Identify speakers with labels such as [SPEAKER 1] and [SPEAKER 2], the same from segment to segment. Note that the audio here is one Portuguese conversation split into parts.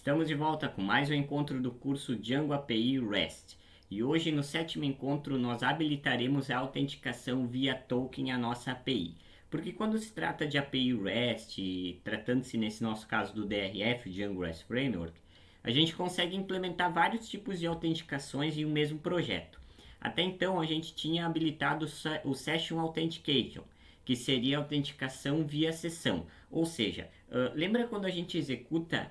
[SPEAKER 1] Estamos de volta com mais um encontro do curso Django API REST. E hoje, no sétimo encontro, nós habilitaremos a autenticação via token à nossa API. Porque quando se trata de API REST, tratando-se nesse nosso caso do DRF, Django REST Framework, a gente consegue implementar vários tipos de autenticações em um mesmo projeto. Até então, a gente tinha habilitado o Session Authentication, que seria a autenticação via sessão. Ou seja, lembra quando a gente executa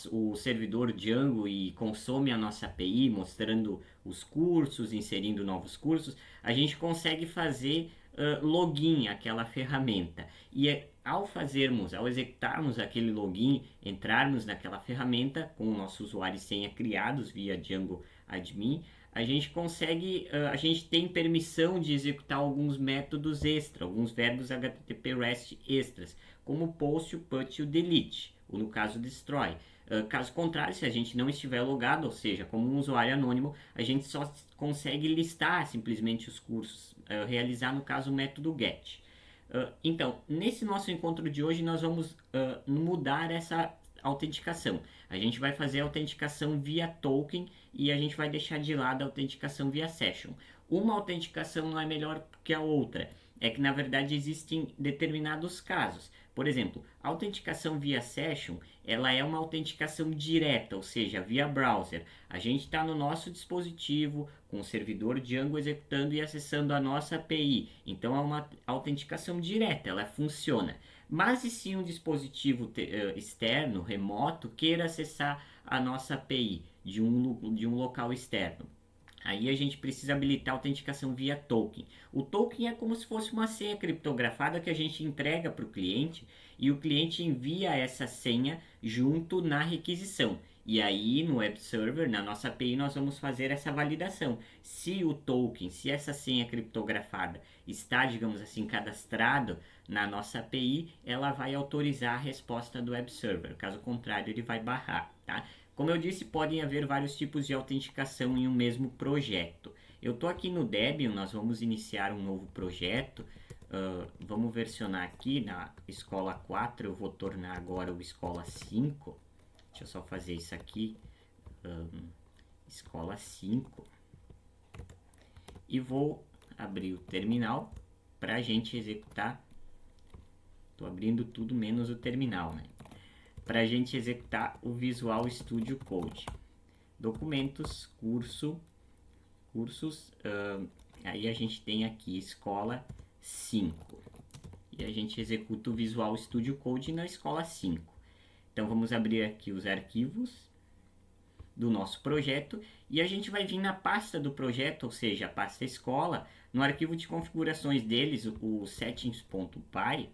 [SPEAKER 1] o servidor Django e consome a nossa API, mostrando os cursos, inserindo novos cursos, a gente consegue fazer login àquela ferramenta. E ao executarmos aquele login, entrarmos naquela ferramenta com o nosso usuário e senha criados via Django Admin, a gente tem permissão de executar alguns métodos extra, alguns verbos HTTP REST extras, como o post, o put e o delete, ou no caso destroy. Caso contrário, se a gente não estiver logado, ou seja, como um usuário anônimo, a gente só consegue listar simplesmente os cursos, realizar no caso o método get. Então, nesse nosso encontro de hoje, nós vamos mudar essa autenticação. A gente vai fazer a autenticação via token e a gente vai deixar de lado a autenticação via session. Uma autenticação não é melhor que a outra. É que na verdade existem determinados casos. Por exemplo, a autenticação via session, ela é uma autenticação direta, ou seja, via browser. A gente está no nosso dispositivo com o servidor Django executando e acessando a nossa API. Então é uma autenticação direta, ela funciona. Mas e se um dispositivo externo, remoto, queira acessar a nossa API de um local externo? Aí a gente precisa habilitar a autenticação via token. O token é como se fosse uma senha criptografada que a gente entrega para o cliente e o cliente envia essa senha junto na requisição. E aí no web server, na nossa API, nós vamos fazer essa validação. Se o token, se essa senha criptografada está, digamos assim, cadastrado na nossa API, ela vai autorizar a resposta do web server. Caso contrário, ele vai barrar, tá? Como eu disse, podem haver vários tipos de autenticação em um mesmo projeto. Eu estou aqui no Debian, nós vamos iniciar um novo projeto. Vamos versionar aqui na Escola 4, eu vou tornar agora o Escola 5. Deixa eu só fazer isso aqui. Escola 5. E vou abrir o terminal para a gente executar. Estou abrindo tudo menos o terminal, né? Para a gente executar o Visual Studio Code. Documentos, cursos, aí a gente tem aqui Escola 5. E a gente executa o Visual Studio Code na Escola 5. Então vamos abrir aqui os arquivos do nosso projeto e a gente vai vir na pasta do projeto, ou seja, a pasta escola, no arquivo de configurações deles, o settings.py,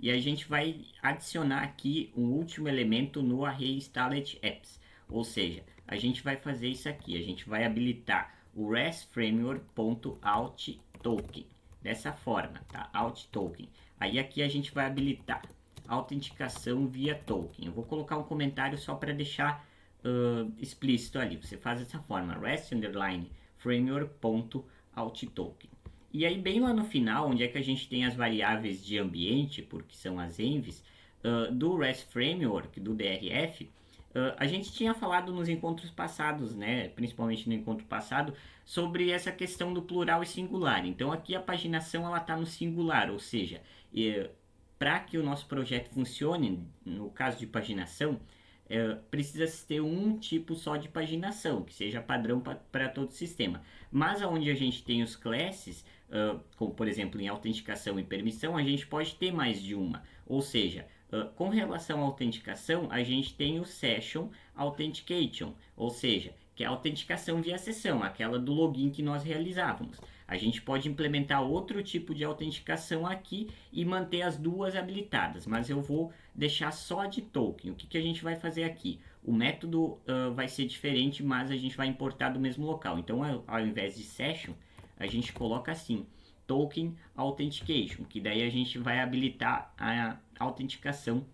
[SPEAKER 1] e a gente vai adicionar aqui um último elemento no array installed apps, ou seja, a gente vai fazer isso aqui, a gente vai habilitar o restframework.outToken, dessa forma, tá? OutToken. Aí aqui a gente vai habilitar autenticação via token. Eu vou colocar um comentário só para deixar explícito ali. Você faz dessa forma, rest_framework.outToken. E aí bem lá no final, onde é que a gente tem as variáveis de ambiente, porque são as envs, do REST Framework, do DRF, a gente tinha falado nos encontros passados, né, principalmente no encontro passado, sobre essa questão do plural e singular. Então aqui a paginação ela está no singular, ou seja, para que o nosso projeto funcione, no caso de paginação, precisa ter um tipo só de paginação, que seja padrão para todo o sistema. Mas onde a gente tem os classes, como por exemplo em autenticação e permissão, a gente pode ter mais de uma. Ou seja, com relação à autenticação, a gente tem o Session Authentication, ou seja, que é a autenticação via sessão, aquela do login que nós realizávamos. A gente pode implementar outro tipo de autenticação aqui e manter as duas habilitadas, mas eu vou deixar só de token. O que a gente vai fazer aqui? O método vai ser diferente, mas a gente vai importar do mesmo local. Então, ao invés de session, a gente coloca assim, token authentication, que daí a gente vai habilitar a autenticação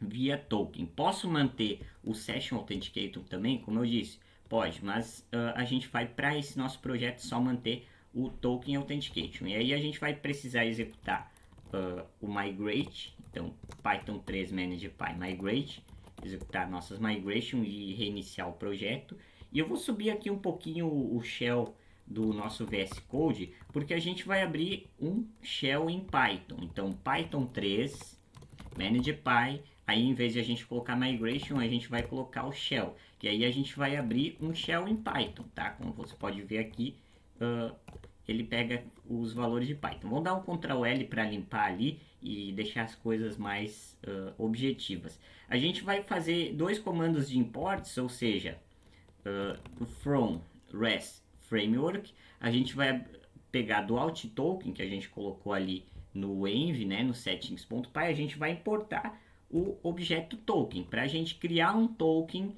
[SPEAKER 1] via token. Posso manter o session authenticator também, como eu disse? Pode, mas a gente vai para esse nosso projeto só manter o token authentication. E aí a gente vai precisar executar o migrate, então Python 3 manage py migrate, executar nossas migration e reiniciar o projeto. E eu vou subir aqui um pouquinho o shell do nosso VS Code, porque a gente vai abrir um shell em Python. Então, Python 3, manage.py, aí em vez de a gente colocar migration, a gente vai colocar o shell. E aí a gente vai abrir um shell em Python, tá? Como você pode ver aqui, ele pega os valores de Python. Vamos dar um Ctrl L para limpar ali e deixar as coisas mais objetivas. A gente vai fazer dois comandos de imports, ou seja, from REST framework, a gente vai pegar do alt token que a gente colocou ali no env, né, no settings.py, a gente vai importar o objeto token para a gente criar um token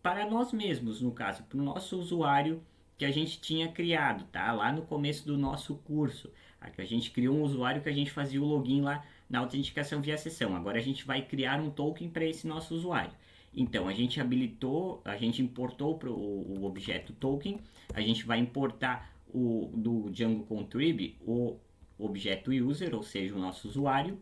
[SPEAKER 1] para nós mesmos, no caso, para o nosso usuário que a gente tinha criado, tá? Lá no começo do nosso curso, a gente criou um usuário que a gente fazia o login lá na autenticação via sessão. Agora a gente vai criar um token para esse nosso usuário. Então a gente habilitou, a gente importou o objeto token, a gente vai importar do Django Contrib o objeto user, ou seja, o nosso usuário.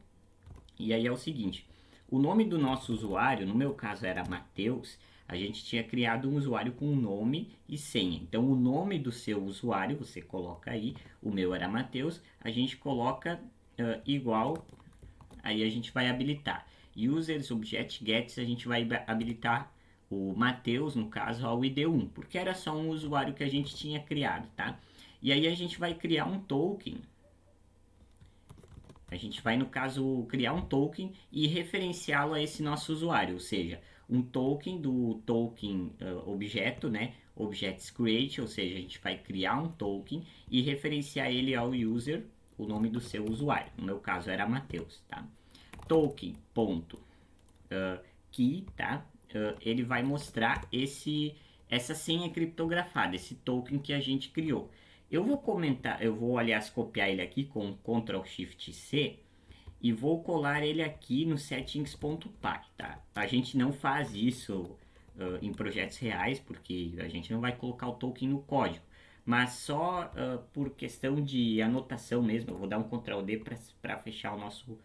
[SPEAKER 1] E aí é o seguinte, o nome do nosso usuário, no meu caso era Matheus, a gente tinha criado um usuário com nome e senha. Então o nome do seu usuário, você coloca aí, o meu era Matheus, a gente coloca igual, aí a gente vai habilitar. Users, Object Gets, a gente vai habilitar o Matheus, no caso, ao ID1, porque era só um usuário que a gente tinha criado, tá? E aí a gente vai criar um token. A gente vai, no caso, criar um token e referenciá-lo a esse nosso usuário, ou seja, um token do token objeto, né? Objects create, ou seja, a gente vai criar um token e referenciar ele ao user, o nome do seu usuário. No meu caso era Matheus, tá? Token.key, tá? Ele vai mostrar essa senha criptografada, esse token que a gente criou. Eu vou comentar, eu vou, aliás, copiar ele aqui com Ctrl Shift C e vou colar ele aqui no settings.py, tá? A gente não faz isso em projetos reais, porque a gente não vai colocar o token no código, mas só por questão de anotação mesmo. Eu vou dar um Ctrl D para fechar o nosso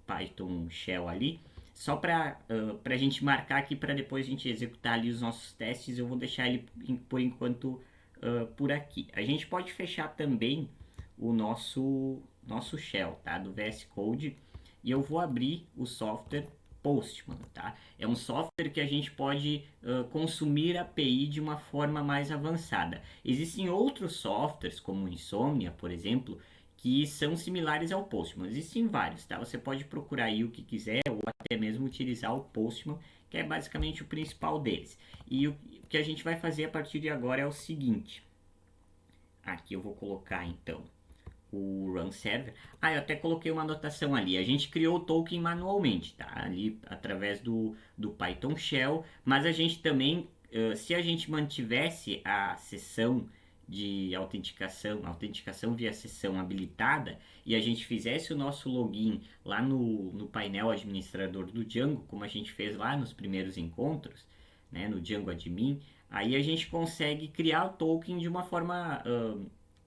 [SPEAKER 1] Python Shell ali, só para a gente marcar aqui para depois a gente executar ali os nossos testes. Eu vou deixar ele por enquanto por aqui. A gente pode fechar também o nosso shell, tá? Do VS Code, e eu vou abrir o software Postman, tá? É um software que a gente pode consumir a API de uma forma mais avançada. Existem outros softwares, como o Insomnia, por exemplo, que são similares ao Postman. Existem vários, tá? Você pode procurar aí o que quiser, ou até mesmo utilizar o Postman, que é basicamente o principal deles. E o que a gente vai fazer a partir de agora é o seguinte. Aqui eu vou colocar então o run server. Eu até coloquei uma anotação ali. A gente criou o token manualmente, tá? Ali através do Python Shell, mas a gente também, se a gente mantivesse a sessão de autenticação via sessão habilitada, e a gente fizesse o nosso login lá no painel administrador do Django, como a gente fez lá nos primeiros encontros, né, no Django Admin, aí a gente consegue criar o token de uma forma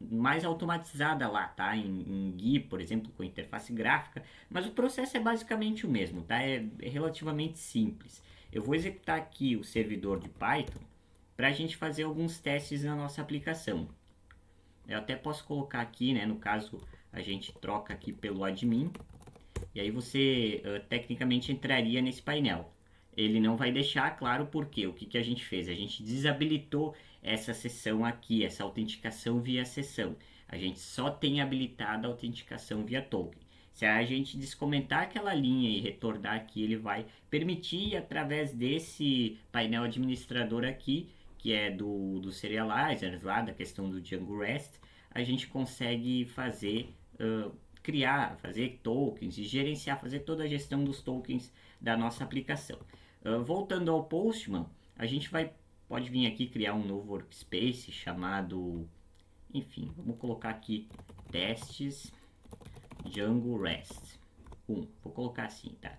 [SPEAKER 1] mais automatizada lá, tá? Em GUI, por exemplo, com interface gráfica, mas o processo é basicamente o mesmo, tá? É relativamente simples. Eu vou executar aqui o servidor de Python para a gente fazer alguns testes na nossa aplicação. Eu até posso colocar aqui, né? No caso, a gente troca aqui pelo admin, e aí você tecnicamente entraria nesse painel. Ele não vai deixar claro porque. O que a gente fez? A gente desabilitou essa sessão aqui, essa autenticação via sessão. A gente só tem habilitada a autenticação via token. Se a gente descomentar aquela linha e retornar aqui, ele vai permitir, através desse painel administrador aqui, que é do serializers lá, da questão do Django REST, a gente consegue fazer, criar, fazer tokens e gerenciar, fazer toda a gestão dos tokens da nossa aplicação. Voltando ao Postman, a gente pode vir aqui criar um novo workspace chamado, enfim, vamos colocar aqui testes Django REST 1. Vou colocar assim, tá?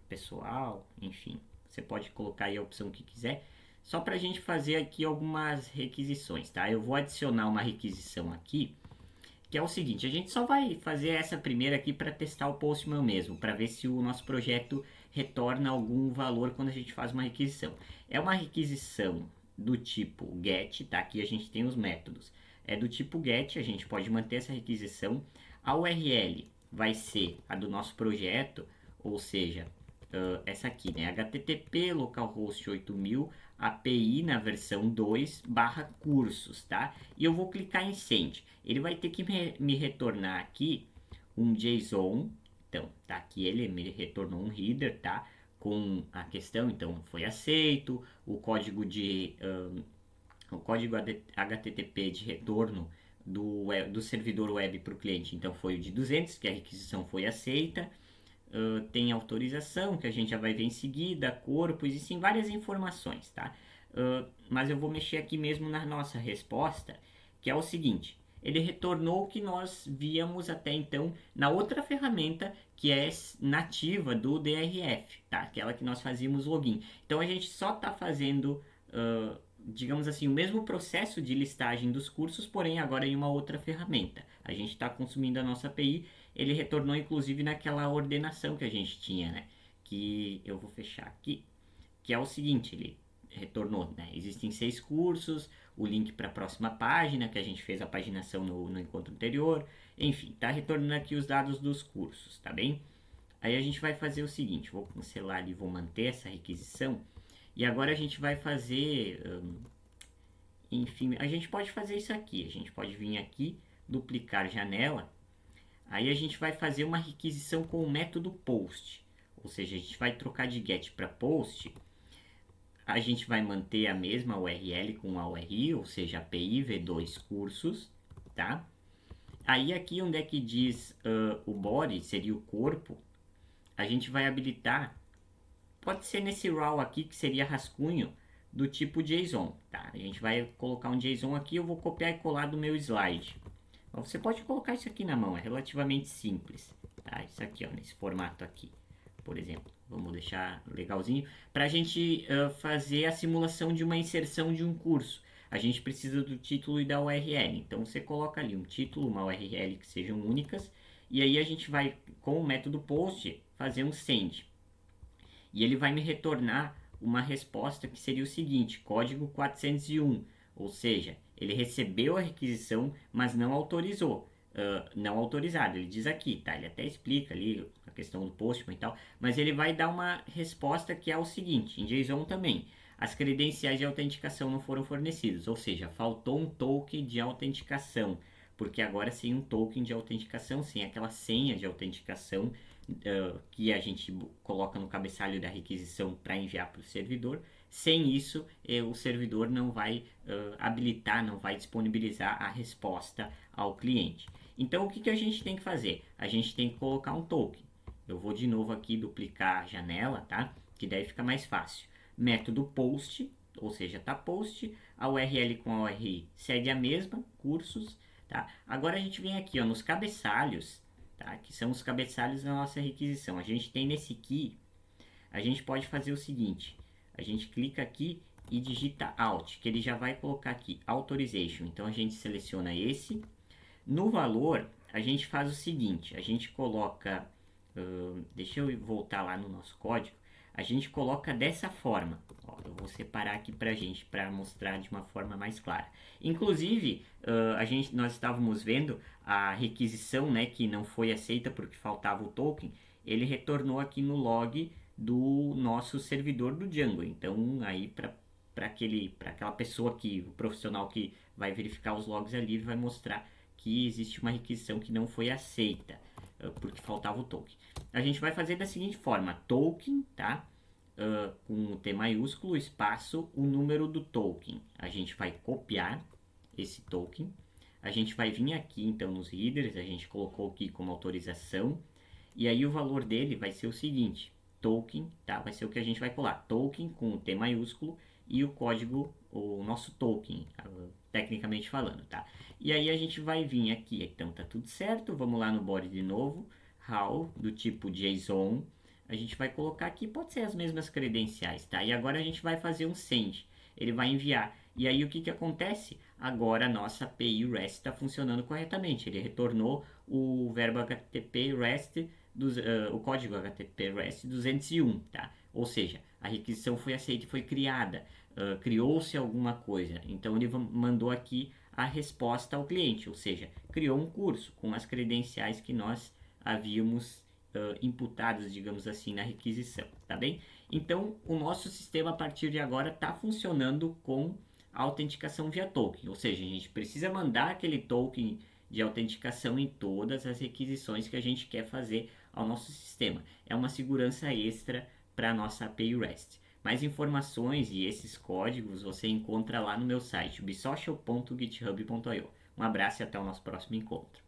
[SPEAKER 1] Pessoal, enfim, você pode colocar aí a opção que quiser. Só para a gente fazer aqui algumas requisições, tá? Eu vou adicionar uma requisição aqui, que é o seguinte, a gente só vai fazer essa primeira aqui para testar o Postman mesmo, para ver se o nosso projeto retorna algum valor quando a gente faz uma requisição. É uma requisição do tipo get, tá? Aqui a gente tem os métodos. É do tipo get, a gente pode manter essa requisição. A URL vai ser a do nosso projeto, ou seja, essa aqui, né? http localhost 8000 API na versão 2 /cursos, tá? E eu vou clicar em send. Ele vai ter que me retornar aqui um JSON. Então, tá aqui ele me retornou um header, tá? Com a questão, então, foi aceito, o código HTTP de retorno do servidor web para o cliente, então foi o de 200, que a requisição foi aceita. Tem autorização, que a gente já vai ver em seguida, corpo, existem várias informações, tá? Mas eu vou mexer aqui mesmo na nossa resposta, que é o seguinte, ele retornou o que nós víamos até então na outra ferramenta que é nativa do DRF, tá? Aquela que nós fazíamos login. Então a gente só está fazendo, digamos assim, o mesmo processo de listagem dos cursos, porém agora em uma outra ferramenta. A gente está consumindo a nossa API, ele retornou inclusive naquela ordenação que a gente tinha, né? Que eu vou fechar aqui, que é o seguinte, ele retornou, né? Existem 6 cursos, o link para a próxima página, que a gente fez a paginação no encontro anterior, enfim, tá retornando aqui os dados dos cursos, tá bem? Aí a gente vai fazer o seguinte, vou cancelar ali, vou manter essa requisição, e agora a gente vai fazer, enfim, a gente pode fazer isso aqui, a gente pode vir aqui, duplicar janela, aí a gente vai fazer uma requisição com o método post, ou seja, a gente vai trocar de get para post. A gente vai manter a mesma URL com a URI, ou seja, API V2 cursos, tá? Aí aqui onde é que diz o body, seria o corpo, a gente vai habilitar, pode ser nesse raw aqui, que seria rascunho, do tipo JSON, tá? A gente vai colocar um JSON aqui, eu vou copiar e colar do meu slide. Então, você pode colocar isso aqui na mão, é relativamente simples, tá? Isso aqui, ó, nesse formato aqui, por exemplo. Vamos deixar legalzinho. Para a gente fazer a simulação de uma inserção de um curso, a gente precisa do título e da URL. Então você coloca ali um título, uma URL que sejam únicas. E aí a gente vai, com o método post, fazer um send. E ele vai me retornar uma resposta que seria o seguinte, código 401. Ou seja, ele recebeu a requisição, mas não autorizou. Não autorizado, ele diz aqui, tá? Ele até explica ali a questão do Postman e tal, mas ele vai dar uma resposta que é o seguinte, em JSON também, as credenciais de autenticação não foram fornecidas, ou seja, faltou um token de autenticação, porque agora sem um token de autenticação, sem aquela senha de autenticação que a gente coloca no cabeçalho da requisição para enviar para o servidor, sem isso o servidor não vai habilitar, não vai disponibilizar a resposta ao cliente. Então o que a gente tem que fazer? A gente tem que colocar um token. Eu vou de novo aqui duplicar a janela, tá? Que daí fica mais fácil. Método post, ou seja, tá post, a URL com a URI segue a mesma, cursos, tá? Agora a gente vem aqui, ó, nos cabeçalhos, tá? Que são os cabeçalhos da nossa requisição. A gente tem nesse key, a gente pode fazer o seguinte, a gente clica aqui e digita Alt, que ele já vai colocar aqui, Authorization. Então a gente seleciona esse. No valor, a gente faz o seguinte, a gente coloca, deixa eu voltar lá no nosso código, a gente coloca dessa forma, ó, eu vou separar aqui pra gente, para mostrar de uma forma mais clara. Inclusive, nós estávamos vendo a requisição, né, que não foi aceita porque faltava o token, ele retornou aqui no log do nosso servidor do Django. Então, aí para aquela pessoa que, o profissional que vai verificar os logs ali, ele vai mostrar que existe uma requisição que não foi aceita, porque faltava o token. A gente vai fazer da seguinte forma, token, tá? Com o T maiúsculo, espaço, o número do token. A gente vai copiar esse token, a gente vai vir aqui então nos headers, a gente colocou aqui como autorização, e aí o valor dele vai ser o seguinte, token, tá? Vai ser o que a gente vai colar, token com o T maiúsculo e o código, o nosso token, tecnicamente falando, tá? E aí a gente vai vir aqui, então tá tudo certo, vamos lá no body de novo, how, do tipo JSON, a gente vai colocar aqui, pode ser as mesmas credenciais, tá? E agora a gente vai fazer um send, ele vai enviar, e aí o que acontece? agora a nossa API REST está funcionando corretamente. Ele retornou o verbo HTTP REST, o código HTTP REST 201, tá? Ou seja, a requisição foi aceita e foi criada, criou-se alguma coisa. Então ele mandou aqui a resposta ao cliente, ou seja, criou um curso com as credenciais que nós havíamos imputados, digamos assim, na requisição, tá bem? Então, o nosso sistema a partir de agora está funcionando com a autenticação via token, ou seja, a gente precisa mandar aquele token de autenticação em todas as requisições que a gente quer fazer ao nosso sistema. É uma segurança extra para a nossa API REST. Mais informações e esses códigos você encontra lá no meu site, ubsocial.github.io. Um abraço e até o nosso próximo encontro.